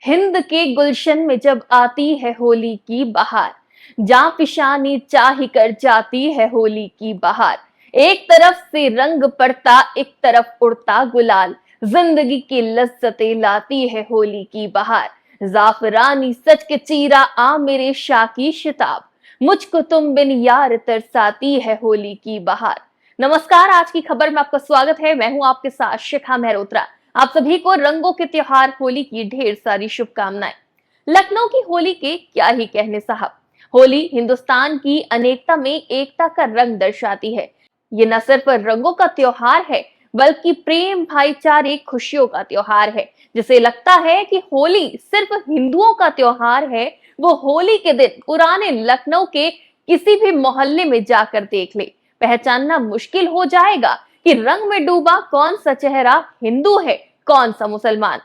हिंद के गुलशन में जब आती है होली की बहार, जहाँ पिशानी चाह कर जाती है होली की बहार। एक तरफ से रंग पड़ता, एक तरफ उड़ता गुलाल, जिंदगी की लज्जतें लाती है होली की बहार। जाफरानी सच के चीरा आ मेरे शाह की शिताब, मुझको तुम बिन यार तरसाती है होली की बहार। नमस्कार, आज की खबर में आपका स्वागत है। मैं हूं आपके साथ शिखा मेहरोत्रा। आप सभी को रंगों के त्योहार होली की ढेर सारी शुभकामनाएं। लखनऊ की होली के क्या ही कहने साहब। होली हिंदुस्तान की अनेकता में एकता का रंग दर्शाती है। ये न सिर्फ रंगों का त्योहार है, बल्कि प्रेम, भाईचारे, खुशियों का त्योहार है। जिसे लगता है कि होली सिर्फ हिंदुओं का त्योहार है, वो होली के दिन पुराने लखनऊ के किसी भी मोहल्ले में जाकर देख ले, पहचानना मुश्किल हो जाएगा कि रंग में डूबा कौन सा चेहरा हिंदू है, कौन सा मुसलमान।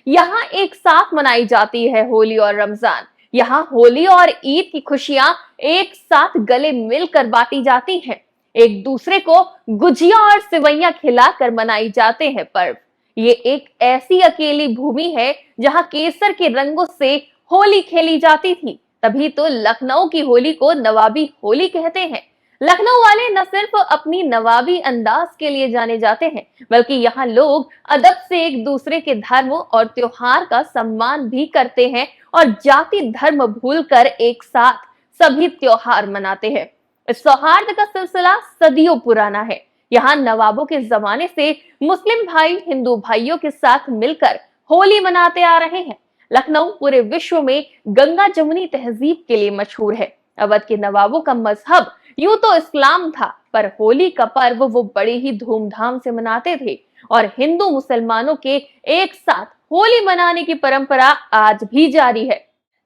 यहाँ एक साथ मनाई जाती है होली और रमजान। यहाँ होली और ईद की खुशियां एक साथ गले मिलकर बांटी जाती हैं। एक दूसरे को गुजिया और सिवैयां खिलाकर मनाई जाते हैं पर्व। ये एक ऐसी अकेली भूमि है जहाँ केसर के रंगों से होली खेली जाती थी। तभी तो लखनऊ की होली को नवाबी होली कहते हैं। लखनऊ वाले न सिर्फ अपनी नवाबी अंदाज के लिए जाने जाते हैं, बल्कि यहाँ लोग अदब से एक दूसरे के धर्म और त्योहार का सम्मान भी करते हैं और जाति धर्म भूलकर एक साथ सभी त्योहार मनाते हैं। इस सौहार्द का सिलसिला सदियों पुराना है। यहाँ नवाबों के जमाने से मुस्लिम भाई हिंदू भाइयों के साथ मिलकर होली मनाते आ रहे हैं। लखनऊ पूरे विश्व में गंगा जमुनी तहजीब के लिए मशहूर है। अवध के नवाबों का मजहब यूं तो इस्लाम था, पर होली का पर्व वो बड़े ही धूमधाम से मनाते थे और हिंदू मुसलमानों के एक साथ होली मनाने की परंपरा आज भी जारी है।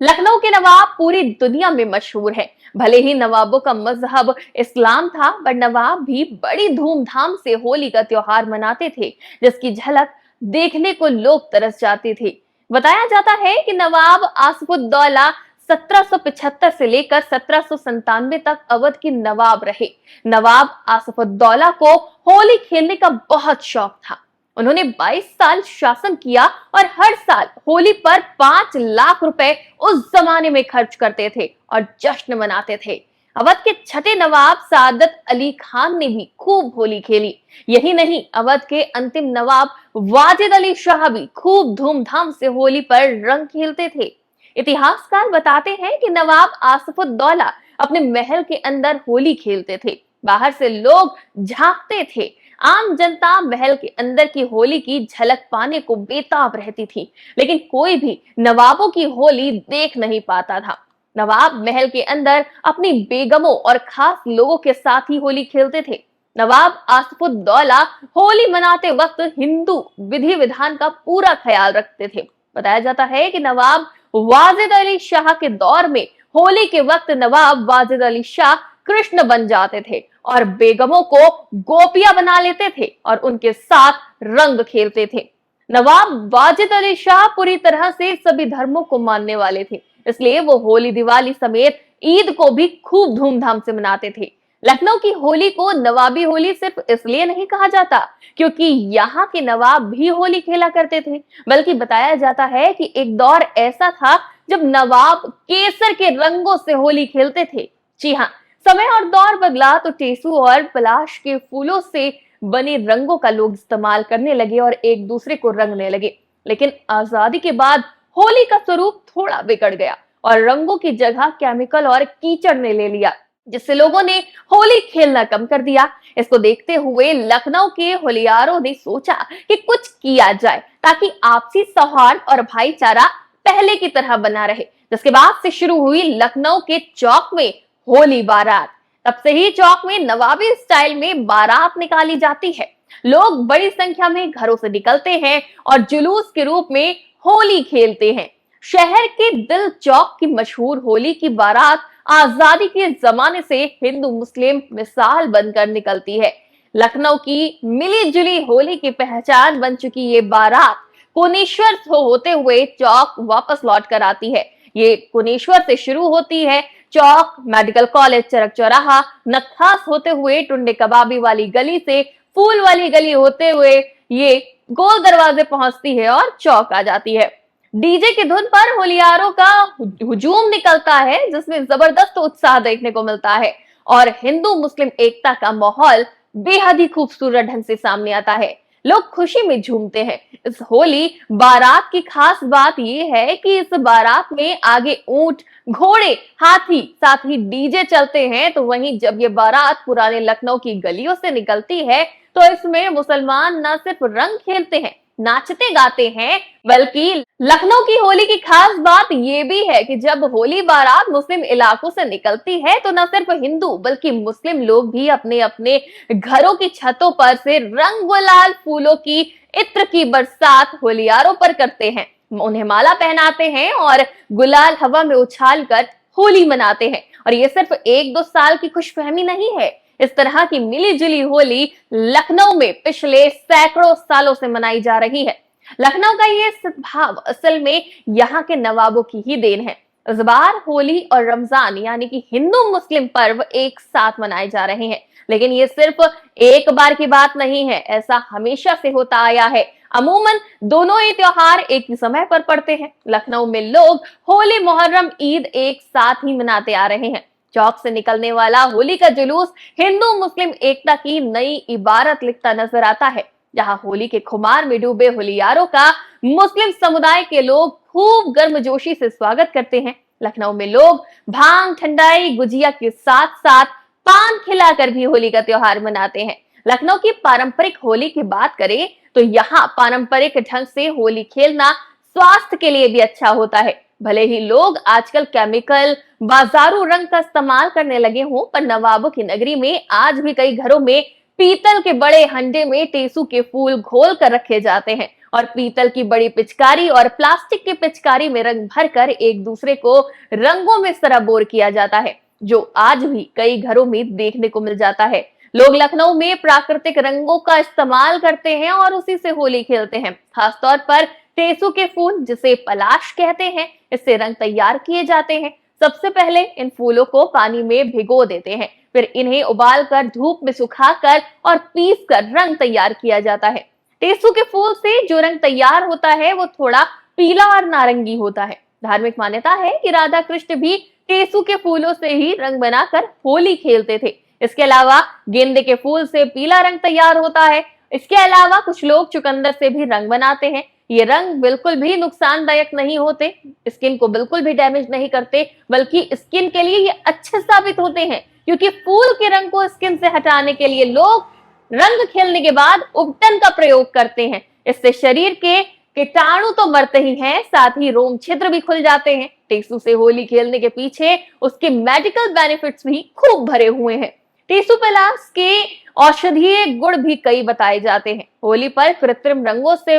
लखनऊ के नवाब पूरी दुनिया में मशहूर है। भले ही नवाबों का मजहब इस्लाम था, पर नवाब भी बड़ी धूमधाम से होली का त्योहार मनाते थे, जिसकी झलक देखने को लोग तरस जाते थे। बताया जाता है कि नवाब आसिफुद्दौला 1775 से लेकर 1797 तक अवध के नवाब रहे। नवाब आसिफुद्दौला को होली खेलने का बहुत शौक था। उन्होंने 22 साल शासन किया और हर साल होली पर 5 लाख रुपए उस जमाने में खर्च करते थे और जश्न मनाते थे। अवध के छठे नवाब सादत अली खान ने भी खूब होली खेली। यही नहीं, अवध के अंतिम नवाब वाजिद अली शाह भी खूब धूमधाम से होली पर रंग खेलते थे। इतिहासकार बताते हैं कि नवाब आसिफुद्दौला अपने महल के अंदर होली खेलते थे। बाहर से लोग झांकते थे। आम जनता महल के अंदर की होली की झलक पाने को बेताब रहती थी, लेकिन कोई भी नवाबों की होली देख नहीं पाता था। नवाब महल के अंदर अपनी बेगमों और खास लोगों के साथ ही होली खेलते थे। नवाब आसिफुद्दौला होली मनाते वक्त हिंदू विधि विधान का पूरा ख्याल रखते थे। बताया जाता है कि नवाब वाजिद अली शाह के दौर में होली के वक्त नवाब वाजिद अली शाह कृष्ण बन जाते थे और बेगमों को गोपियां बना लेते थे और उनके साथ रंग खेलते थे। नवाब वाजिद अली शाह पूरी तरह से सभी धर्मों को मानने वाले थे, इसलिए वो होली, दिवाली समेत ईद को भी खूब धूमधाम से मनाते थे। लखनऊ की होली को नवाबी होली सिर्फ इसलिए नहीं कहा जाता क्योंकि यहाँ के नवाब भी होली खेला करते थे, बल्कि बताया जाता है कि एक दौर ऐसा था जब नवाब केसर के रंगों से होली खेलते थे। जी हाँ, समय और दौर बदला तो टेसू और पलाश के फूलों से बने रंगों का लोग इस्तेमाल करने लगे और एक दूसरे को रंगने लगे। लेकिन आजादी के बाद होली का स्वरूप थोड़ा बिगड़ गया और रंगों की जगह केमिकल और कीचड़ ने ले लिया, जिससे लोगों ने होली खेलना कम कर दिया। इसको देखते हुए लखनऊ के होलियारों ने सोचा कि कुछ किया जाए ताकि आपसी सौहार्द और भाईचारा पहले की तरह बना रहे। जिसके बाद से शुरू हुई लखनऊ के चौक में होली बारात। तब से ही चौक में नवाबी स्टाइल में बारात निकाली जाती है। लोग बड़ी संख्या में घरों से निकलते हैं और जुलूस के रूप में होली खेलते हैं। शहर के दिल चौक की मशहूर होली की बारात आजादी के जमाने से हिंदू मुस्लिम मिसाल बनकर निकलती है। लखनऊ की मिली जुली होली की पहचान बन चुकी ये बारात कुनेश्वर होते हुए चौक वापस लौट कर आती है। ये कुनेश्वर से शुरू होती है, चौक, मेडिकल कॉलेज, चरक चौराहा, नखास होते हुए टुंडे कबाबी वाली गली से फूल वाली गली होते हुए ये गोल दरवाजे पहुंचती है और चौक आ जाती है। डीजे की धुन पर होलियारों का हुजूम निकलता है, जिसमें जबरदस्त उत्साह देखने को मिलता है और हिंदू मुस्लिम एकता का माहौल बेहद ही खूबसूरत ढंग से सामने आता है। लोग खुशी में झूमते हैं। इस होली बारात की खास बात यह है कि इस बारात में आगे ऊंट, घोड़े, हाथी, साथ ही डीजे चलते हैं। तो वहीं जब ये बारात पुराने लखनऊ की गलियों से निकलती है तो इसमें मुसलमान न सिर्फ रंग खेलते हैं, नाचते गाते हैं, बल्कि लखनऊ की होली की खास बात यह भी है कि जब होली बारात मुस्लिम इलाकों से निकलती है तो न सिर्फ हिंदू बल्कि मुस्लिम लोग भी अपने अपने घरों की छतों पर से रंग गुलाल फूलों की इत्र की बरसात होलियारों पर करते हैं। उन्हें माला पहनाते हैं और गुलाल हवा में उछाल कर होली मनाते हैं। और ये सिर्फ एक दो साल की खुशफहमी नहीं है, इस तरह की मिली जुली होली लखनऊ में पिछले सैकड़ों सालों से मनाई जा रही है। लखनऊ का ये सद्भाव असल में यहाँ के नवाबों की ही देन है। इस बार होली और रमजान यानी कि हिंदू मुस्लिम पर्व एक साथ मनाए जा रहे हैं, लेकिन ये सिर्फ एक बार की बात नहीं है, ऐसा हमेशा से होता आया है। अमूमन दोनों ही त्योहार एक ही समय पर पड़ते हैं। लखनऊ में लोग होली, मुहर्रम, ईद एक साथ ही मनाते आ रहे हैं। चौक से निकलने वाला होली का जुलूस हिंदू मुस्लिम एकता की नई इबारत लिखता नजर आता है। जहां होली के खुमार में डूबे होलियारों का मुस्लिम समुदाय के लोग खूब गर्मजोशी से स्वागत करते हैं। लखनऊ में लोग भांग, ठंडाई, गुजिया के साथ साथ पान खिलाकर भी होली का त्योहार मनाते हैं। लखनऊ की पारंपरिक होली की बात करें तो यहाँ पारंपरिक ढंग से होली खेलना स्वास्थ्य के लिए भी अच्छा होता है। भले ही लोग आजकल केमिकल, बाजारू रंग का इस्तेमाल करने लगे हों, पर नवाबों की नगरी में आज भी कई घरों में पीतल के बड़े हंडे में टेसू के फूल घोल कर रखे जाते हैं और पीतल की बड़ी पिचकारी और प्लास्टिक की पिचकारी में रंग भरकर एक दूसरे को रंगों में सराबोर किया जाता है, जो आज भी कई घरों में देखने को मिल जाता है। लोग लखनऊ में प्राकृतिक रंगों का इस्तेमाल करते हैं और उसी से होली खेलते हैं। खासतौर पर टेसू के फूल, जिसे पलाश कहते हैं, इससे रंग तैयार किए जाते हैं। सबसे पहले इन फूलों को पानी में भिगो देते हैं, फिर इन्हें उबालकर धूप में सुखाकर और पीसकर रंग तैयार किया जाता है। टेसू के फूल से जो रंग तैयार होता है वो थोड़ा पीला और नारंगी होता है। धार्मिक मान्यता है कि राधा कृष्ण भी टेसू के फूलों से ही रंग बनाकर होली खेलते थे। इसके अलावा गेंदे के फूल से पीला रंग तैयार होता है। इसके अलावा कुछ लोग चुकंदर से भी रंग बनाते हैं। ये रंग बिल्कुल भी नुकसानदायक नहीं होते, स्किन को बिल्कुल भी डैमेज नहीं करते, बल्कि स्किन के लिए ये अच्छे साबित होते हैं, क्योंकि फूल के रंग को स्किन से हटाने के लिए लोग रंग खेलने के बाद उबटन का प्रयोग करते हैं। इससे शरीर के कीटाणु तो मरते ही हैं, साथ ही रोम छिद्र भी खुल जाते हैं। टेसू से होली खेलने के पीछे उसके मेडिकल बेनिफिट्स भी खूब भरे हुए हैं। टेसू पलाश के औषधीय गुण भी कई बताए जाते हैं। होली पर कृत्रिम रंगों से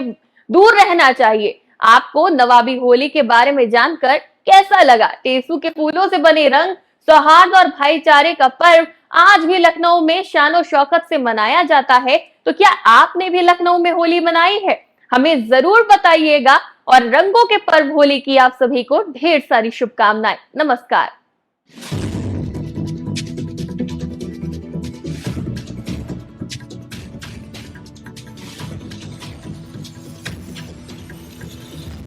दूर रहना चाहिए। आपको नवाबी होली के बारे में जानकर कैसा लगा? टेसू के फूलों से बने रंग, सौहार्द और भाईचारे का पर्व आज भी लखनऊ में शानो शौकत से मनाया जाता है। तो क्या आपने भी लखनऊ में होली मनाई है? हमें जरूर बताइएगा। और रंगों के पर्व होली की आप सभी को ढेर सारी शुभकामनाएं। नमस्कार।